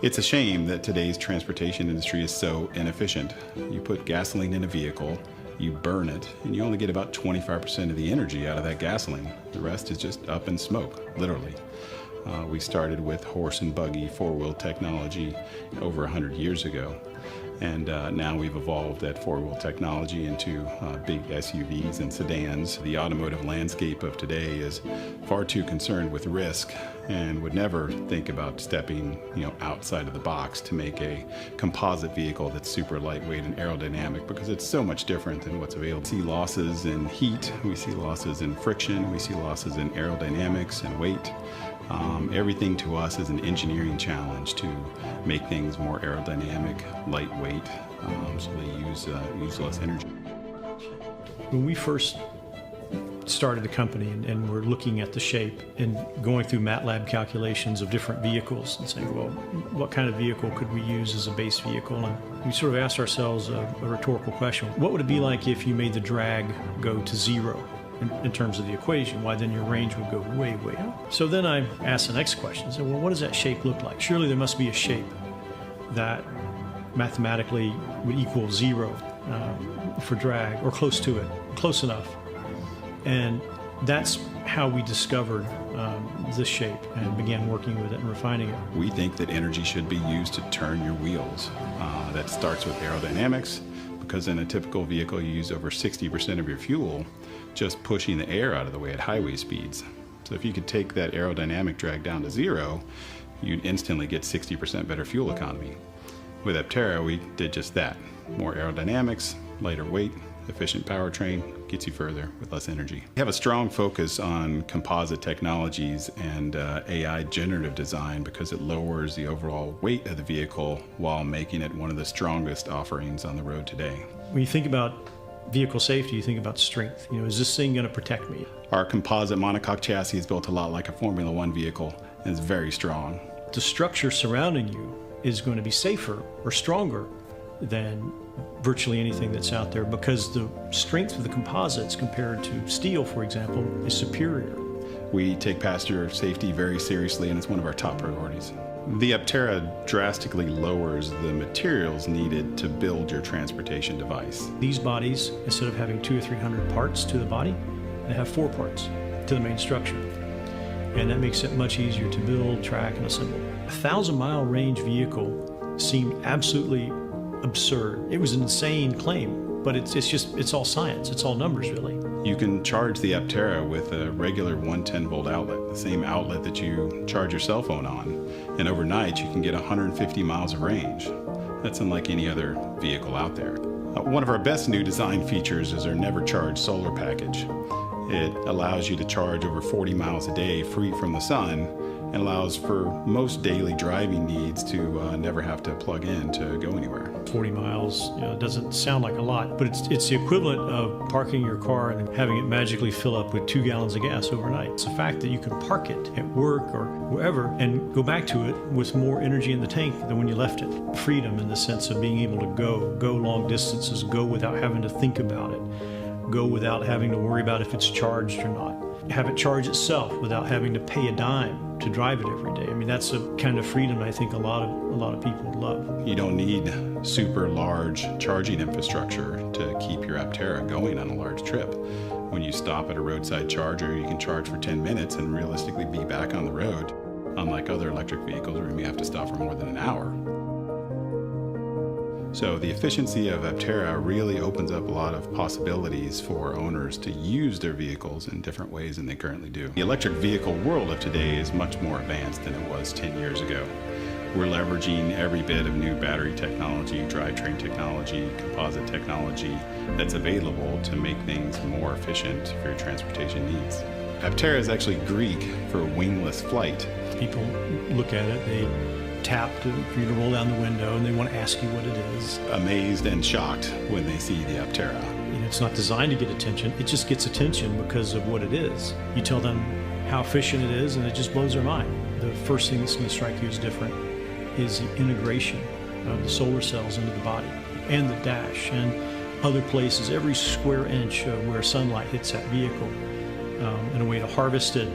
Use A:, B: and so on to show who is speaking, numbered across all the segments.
A: It's a shame that today's transportation industry is so inefficient. You put gasoline in a vehicle, you burn it, and you only get about 25% of the energy out of that gasoline. The rest is just up in smoke, literally. We started with horse and buggy four-wheel technology over 100 years ago. And now we've evolved that four-wheel technology into big SUVs and sedans. The automotive landscape of today is far too concerned with risk and would never think about stepping, outside of the box to make a composite vehicle that's super lightweight and aerodynamic, because it's so much different than what's available. We see losses in heat, we see losses in friction, we see losses in aerodynamics and weight. Everything to us is an engineering challenge to make things more aerodynamic, lightweight, so they use less energy.
B: When we first started the company and we're looking at the shape and going through MATLAB calculations of different vehicles and saying, well, what kind of vehicle could we use as a base vehicle? And we sort of asked ourselves a rhetorical question. What would it be like if you made the drag go to zero? In terms of the equation, why then your range would go way, way up. So then I asked the next question. I said, well, what does that shape look like? Surely there must be a shape that mathematically would equal zero for drag, or close to it, close enough. And that's how we discovered this shape and began working with it and refining it.
A: We think that energy should be used to turn your wheels. That starts with aerodynamics, because in a typical vehicle you use over 60% of your fuel just pushing the air out of the way at highway speeds. So if you could take that aerodynamic drag down to zero, you'd instantly get 60% better fuel economy. With Aptera, we did just that. More aerodynamics, lighter weight, efficient powertrain, gets you further with less energy. We have a strong focus on composite technologies and AI generative design, because it lowers the overall weight of the vehicle while making it one of the strongest offerings on the road today.
B: When you think about vehicle safety, you think about strength. Is this thing going to protect me?
A: Our composite monocoque chassis is built a lot like a Formula One vehicle and is very strong.
B: The structure surrounding you is going to be safer or stronger than virtually anything that's out there, because the strength of the composites compared to steel, for example, is superior.
A: We take passenger safety very seriously, and it's one of our top priorities. The Aptera drastically lowers the materials needed to build your transportation device.
B: These bodies, instead of having 200 or 300 parts to the body, they have 4 parts to the main structure. And that makes it much easier to build, track, and assemble. A 1,000-mile range vehicle seemed absolutely absurd. It was an insane claim, but it's all science. It's all numbers, really.
A: You can charge the Aptera with a regular 110-volt outlet, the same outlet that you charge your cell phone on. And overnight, you can get 150 miles of range. That's unlike any other vehicle out there. One of our best new design features is our Never Charge solar package. It allows you to charge over 40 miles a day free from the sun, and allows for most daily driving needs to never have to plug in to go anywhere.
B: 40 miles doesn't sound like a lot, but it's the equivalent of parking your car and having it magically fill up with 2 gallons of gas overnight. It's the fact that you can park it at work or wherever and go back to it with more energy in the tank than when you left it. Freedom in the sense of being able to go long distances, go without having to think about it, go without having to worry about if it's charged or not, have it charge itself without having to pay a dime to drive it every day. I mean, that's a kind of freedom I think a lot of people would love.
A: You don't need super large charging infrastructure to keep your Aptera going on a large trip. When you stop at a roadside charger, you can charge for 10 minutes and realistically be back on the road, unlike other electric vehicles where you may have to stop for more than an hour. So the efficiency of Aptera really opens up a lot of possibilities for owners to use their vehicles in different ways than they currently do. The electric vehicle world of today is much more advanced than it was 10 years ago. We're leveraging every bit of new battery technology, drivetrain technology, composite technology that's available to make things more efficient for your transportation needs. Aptera is actually Greek for wingless flight.
B: People look at it, they tap for you to roll down the window, and they want to ask you what it is.
A: Amazed and shocked when they see the Aptera.
B: It's not designed to get attention, it just gets attention because of what it is. You tell them how efficient it is, and it just blows their mind. The first thing that's going to strike you as different is the integration of the solar cells into the body, and the dash, and other places, every square inch of where sunlight hits that vehicle, and a way to harvest it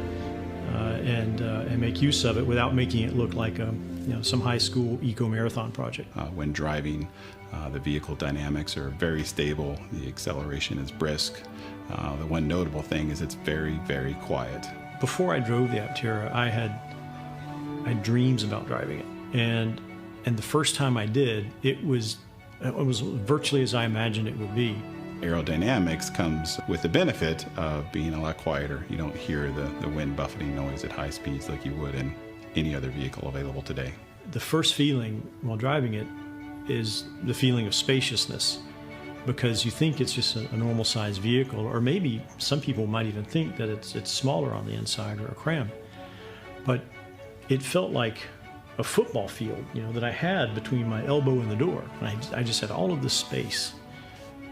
B: and make use of it without making it look like some high school eco marathon project.
A: When driving, the vehicle dynamics are very stable. The acceleration is brisk. The one notable thing is it's very, very quiet.
B: Before I drove the Aptera, I had dreams about driving it, and the first time I did, it was virtually as I imagined it would be.
A: Aerodynamics comes with the benefit of being a lot quieter. You don't hear the wind buffeting noise at high speeds like you would in any other vehicle available today.
B: The first feeling while driving it is the feeling of spaciousness, because you think it's just a normal sized vehicle, or maybe some people might even think that it's smaller on the inside or cramped. But it felt like a football field, that I had between my elbow and the door. And I just had all of this space,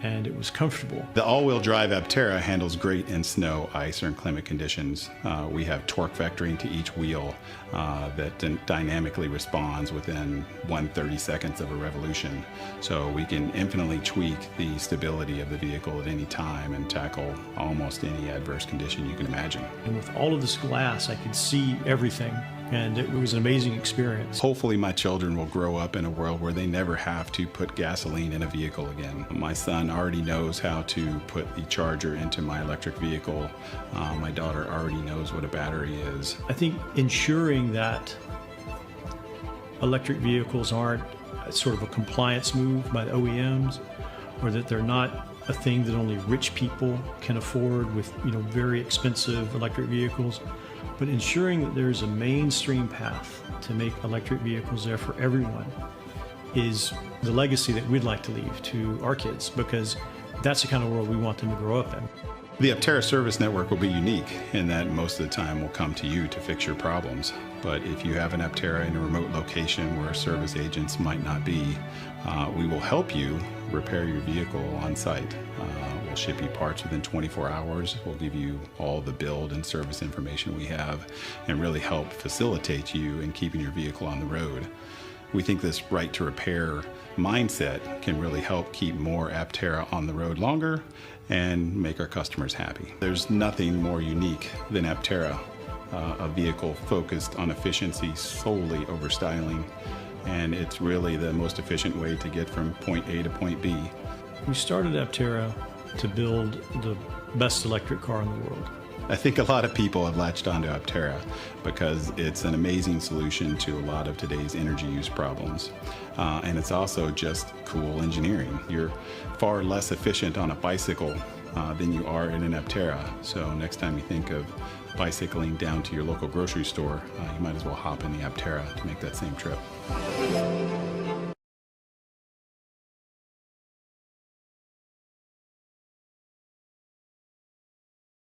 B: and it was comfortable.
A: The all-wheel drive Aptera handles great in snow, ice, or inclement conditions. We have torque vectoring to each wheel that dynamically responds within 1/32 seconds of a revolution. So we can infinitely tweak the stability of the vehicle at any time and tackle almost any adverse condition you can imagine.
B: And with all of this glass, I could see everything. And it was an amazing experience.
A: Hopefully my children will grow up in a world where they never have to put gasoline in a vehicle again. My son already knows how to put the charger into my electric vehicle. My daughter already knows what a battery is.
B: I think ensuring that electric vehicles aren't sort of a compliance move by the OEMs, or that they're not a thing that only rich people can afford with very expensive electric vehicles, but ensuring that there's a mainstream path to make electric vehicles there for everyone is the legacy that we'd like to leave to our kids, because that's the kind of world we want them to grow up in.
A: The Aptera service network will be unique in that most of the time we'll come to you to fix your problems. But if you have an Aptera in a remote location where service agents might not be, we will help you repair your vehicle on site. We'll ship you parts within 24 hours. We'll give you all the build and service information we have and really help facilitate you in keeping your vehicle on the road. We think this right to repair mindset can really help keep more Aptera on the road longer and make our customers happy. There's nothing more unique than Aptera, a vehicle focused on efficiency solely over styling, and it's really the most efficient way to get from point A to point B.
B: We started Aptera to build the best electric car in the world.
A: I think a lot of people have latched onto Aptera because it's an amazing solution to a lot of today's energy use problems. And it's also just cool engineering. You're far less efficient on a bicycle than you are in an Aptera. So next time you think of bicycling down to your local grocery store, you might as well hop in the Aptera to make that same trip.